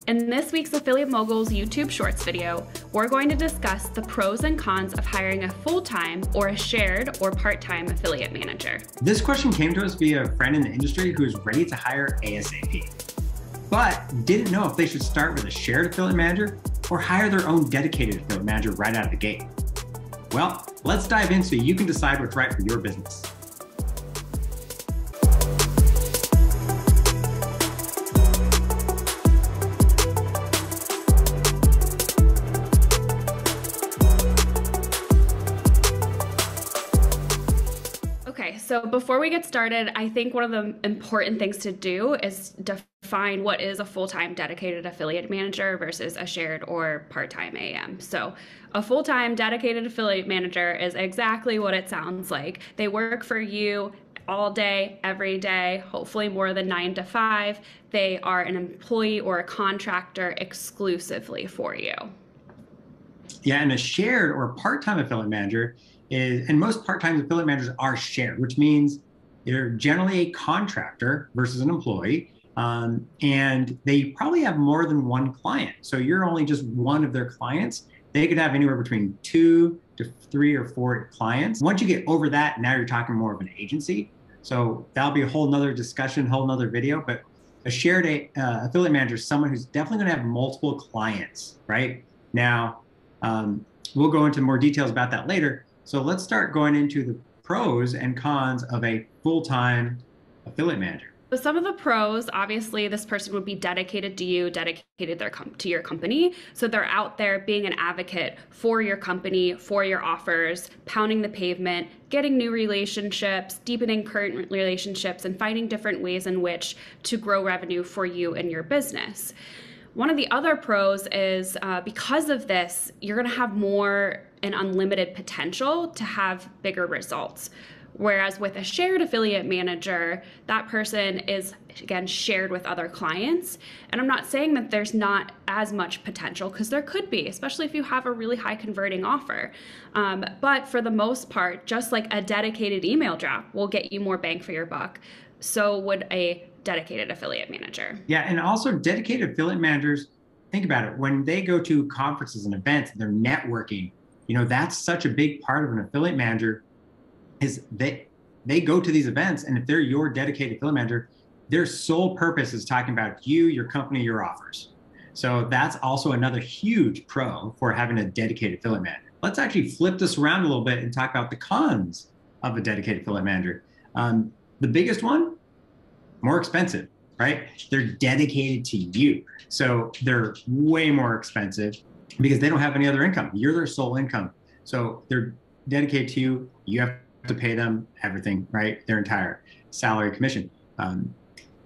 In this week's Affiliate Moguls YouTube Shorts video, we're going to discuss the pros and cons of hiring a full-time or a shared or part-time affiliate manager. This question came to us via a friend in the industry who is ready to hire ASAP, but didn't know if they should start with a shared affiliate manager or hire their own dedicated affiliate manager right out of the gate. Well, let's dive in so you can decide what's right for your business. So before we get started, I think one of the important things to do is define what is a full-time dedicated affiliate manager versus a shared or part-time AM. So a full-time dedicated affiliate manager is exactly what it sounds like. They work for you all day, every day, hopefully more than 9 to 5. They are an employee or a contractor exclusively for you. Yeah, and a shared or part-time affiliate manager and most part-time affiliate managers are shared, which means they're generally a contractor versus an employee, and they probably have more than one client. So you're only just one of their clients. They could have anywhere between 2 to 3 or 4 clients. Once you get over that, now you're talking more of an agency. So that'll be a whole nother discussion, whole nother video. But a shared affiliate manager is someone who's definitely going to have multiple clients, right? Now, we'll go into more details about that later. So let's start going into the pros and cons of a full-time affiliate manager. So some of the pros, obviously, this person would be dedicated to you, dedicated to your company. So they're out there being an advocate for your company, for your offers, pounding the pavement, getting new relationships, deepening current relationships, and finding different ways in which to grow revenue for you and your business. One of the other pros is because of this, you're going to have more and unlimited potential to have bigger results. Whereas with a shared affiliate manager, that person is, again, shared with other clients. And I'm not saying that there's not as much potential, because there could be, especially if you have a really high converting offer. But for the most part, just like a dedicated email drop will get you more bang for your buck, so would a dedicated affiliate manager. Yeah, and also dedicated affiliate managers, think about it, when they go to conferences and events, they're networking, that's such a big part of an affiliate manager is they go to these events, and if they're your dedicated affiliate manager, their sole purpose is talking about you, your company, your offers. So that's also another huge pro for having a dedicated affiliate manager. Let's actually flip this around a little bit and talk about the cons of a dedicated affiliate manager. The biggest one, more expensive, right? They're dedicated to you. So they're way more expensive because they don't have any other income. You're their sole income. So they're dedicated to you. You have to pay them everything, right? Their entire salary, commission.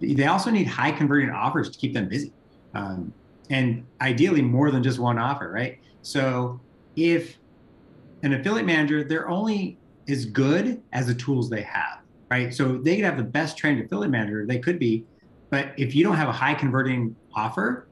They also need high converting offers to keep them busy. And ideally more than just one offer, right? So if an affiliate manager, they're only as good as the tools they have. Right? So they could have the best trained affiliate manager, they could be, but if you don't have a high converting offer,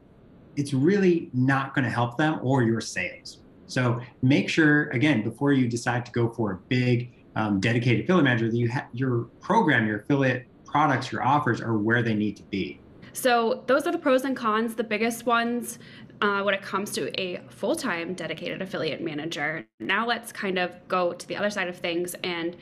it's really not going to help them or your sales. So make sure, again, before you decide to go for a big dedicated affiliate manager, that you have your program, your affiliate products, your offers are where they need to be. So those are the pros and cons, the biggest ones when it comes to a full-time dedicated affiliate manager. Now let's kind of go to the other side of things. And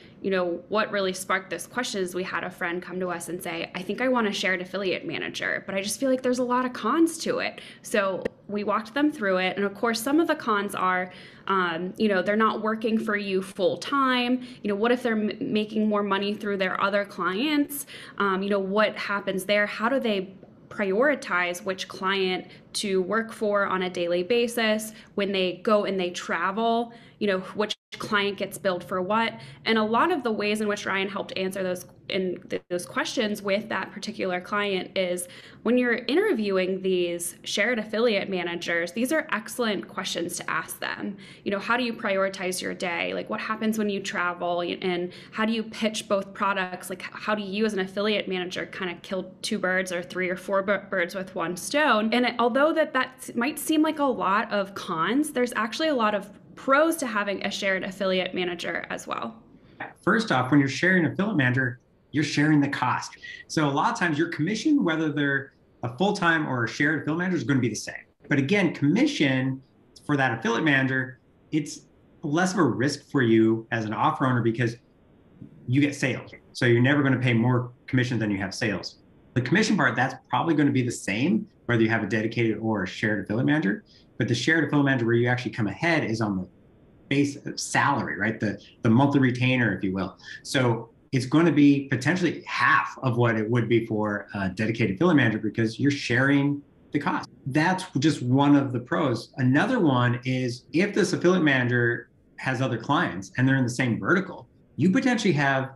what really sparked this question is we had a friend come to us and say, I think I want a shared affiliate manager, but I just feel like there's a lot of cons to it. So we walked them through it. And of course, some of the cons are, they're not working for you full-time. What if they're making more money through their other clients? What happens there? How do they prioritize which client to work for on a daily basis when they go and they travel, which client gets billed for what? And a lot of the ways in which Ryan helped answer those questions with that particular client is when you're interviewing these shared affiliate managers, these are excellent questions to ask them. How do you prioritize your day? Like, what happens when you travel, and how do you pitch both products? Like, how do you as an affiliate manager kind of kill 2 birds or 3 or 4 birds with one stone? And although that might seem like a lot of cons, there's actually a lot of pros to having a shared affiliate manager as well. First off, when you're sharing an affiliate manager, you're sharing the cost. So a lot of times your commission, whether they're a a full-time or a shared affiliate manager is going to be the same. But again, commission for that affiliate manager, it's less of a risk for you as an offer owner because you get sales. So you're never going to pay more commission than you have sales. The commission part, that's probably going to be the same, whether you have a dedicated or a shared affiliate manager. But the shared affiliate manager where you actually come ahead is on the base salary, right? The monthly retainer, if you will. So it's going to be potentially half of what it would be for a dedicated affiliate manager because you're sharing the cost. That's just one of the pros. Another one is if this affiliate manager has other clients and they're in the same vertical, you potentially have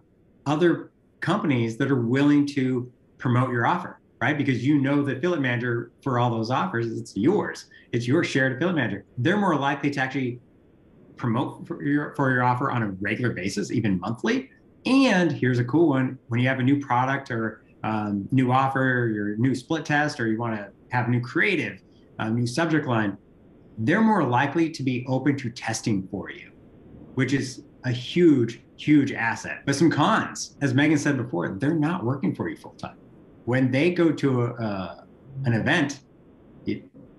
other companies that are willing to promote your offer, right? Because you know the affiliate manager for all those offers, it's yours. It's your shared affiliate manager. They're more likely to actually promote for your offer on a regular basis, even monthly. And here's a cool one: when you have a new product or new offer, your new split test, or you want to have new creative, new subject line, they're more likely to be open to testing for you, which is a huge, huge asset. But some cons, as Megan said before, they're not working for you full time. When they go to an event,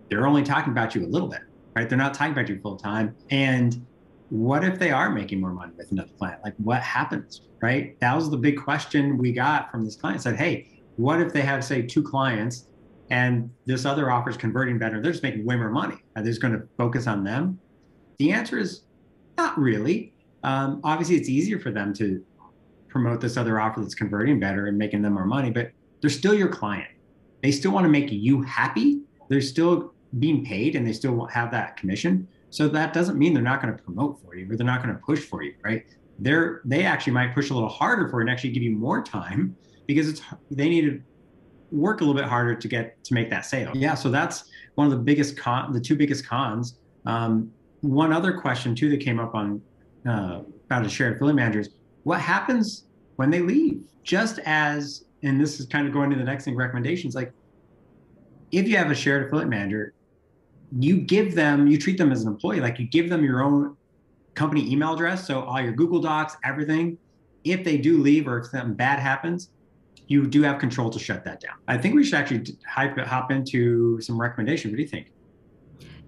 they're only talking about you a little bit, right? They're not talking about you full time. And what if they are making more money with another client? Like what happens, right? That was the big question we got from this client. Said, hey, what if they have, say, 2 clients and this other offer is converting better? They're just making way more money. Are they just going to focus on them? The answer is not really. Obviously, it's easier for them to promote this other offer that's converting better and making them more money, but they're still your client. They still want to make you happy. They're still being paid and they still have that commission. So that doesn't mean they're not going to promote for you or they're not going to push for you, right? They actually might push a little harder for you and actually give you more time because they need to work a little bit harder to make that sale. Yeah, so that's one of the 2 biggest cons. One other question too that came up on about a shared affiliate managers: what happens when they leave? Just as, and this is kind of going to the next thing, recommendations. Like if you have a shared affiliate manager, you treat them as an employee, like you give them your own company email address. So all your Google Docs, everything. If they do leave or if something bad happens, you do have control to shut that down. I think we should actually hop into some recommendations. What do you think?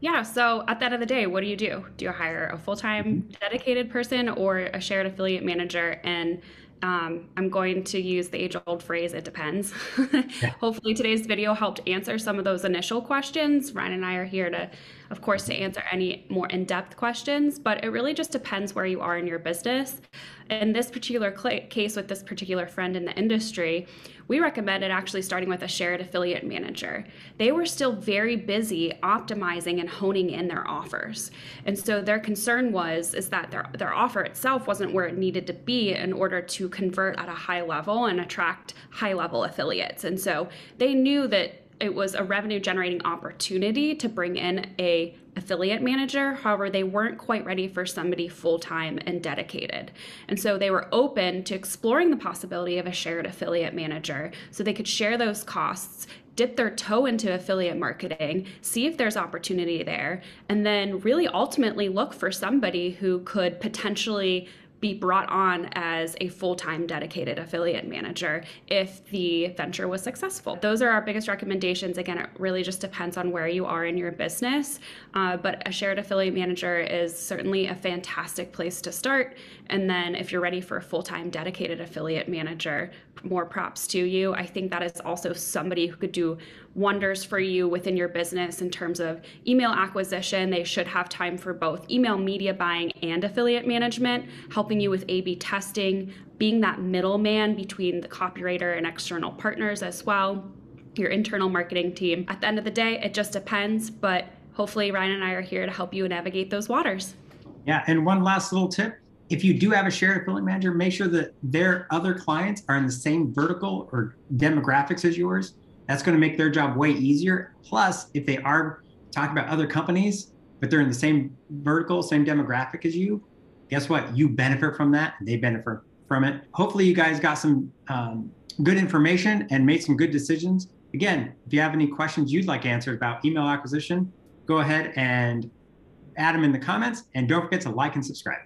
Yeah, so at the end of the day, what do? Do you hire a full-time dedicated person or a shared affiliate manager? And I'm going to use the age-old phrase, it depends. Yeah. Hopefully today's video helped answer some of those initial questions. Ryan and I are here to, of course, to answer any more in-depth questions, but it really just depends where you are in your business. In this particular case with this particular friend in the industry, we recommended actually starting with a shared affiliate manager. They were still very busy optimizing and honing in their offers. And so their concern is that their offer itself wasn't where it needed to be in order to convert at a high level and attract high level affiliates. And so they knew that it was a revenue generating opportunity to bring in a affiliate manager. However, they weren't quite ready for somebody full-time and dedicated. And so they were open to exploring the possibility of a shared affiliate manager so they could share those costs, dip their toe into affiliate marketing, see if there's opportunity there, and then really ultimately look for somebody who could potentially be brought on as a full-time dedicated affiliate manager if the venture was successful. Those are our biggest recommendations. Again, it really just depends on where you are in your business, but a shared affiliate manager is certainly a fantastic place to start. And then if you're ready for a full-time dedicated affiliate manager, more props to you. I think that is also somebody who could do wonders for you within your business in terms of email acquisition. They should have time for both email media buying and affiliate management, helping you with A/B testing, being that middleman between the copywriter and external partners as well, your internal marketing team. At the end of the day, it just depends, but hopefully Ryan and I are here to help you navigate those waters. Yeah, and one last little tip. If you do have a shared affiliate manager, make sure that their other clients are in the same vertical or demographics as yours. That's going to make their job way easier. Plus, if they are talking about other companies, but they're in the same vertical, same demographic as you, guess what? You benefit from that, and they benefit from it. Hopefully, you guys got some good information and made some good decisions. Again, if you have any questions you'd like answered about email acquisition, go ahead and add them in the comments. And don't forget to like and subscribe.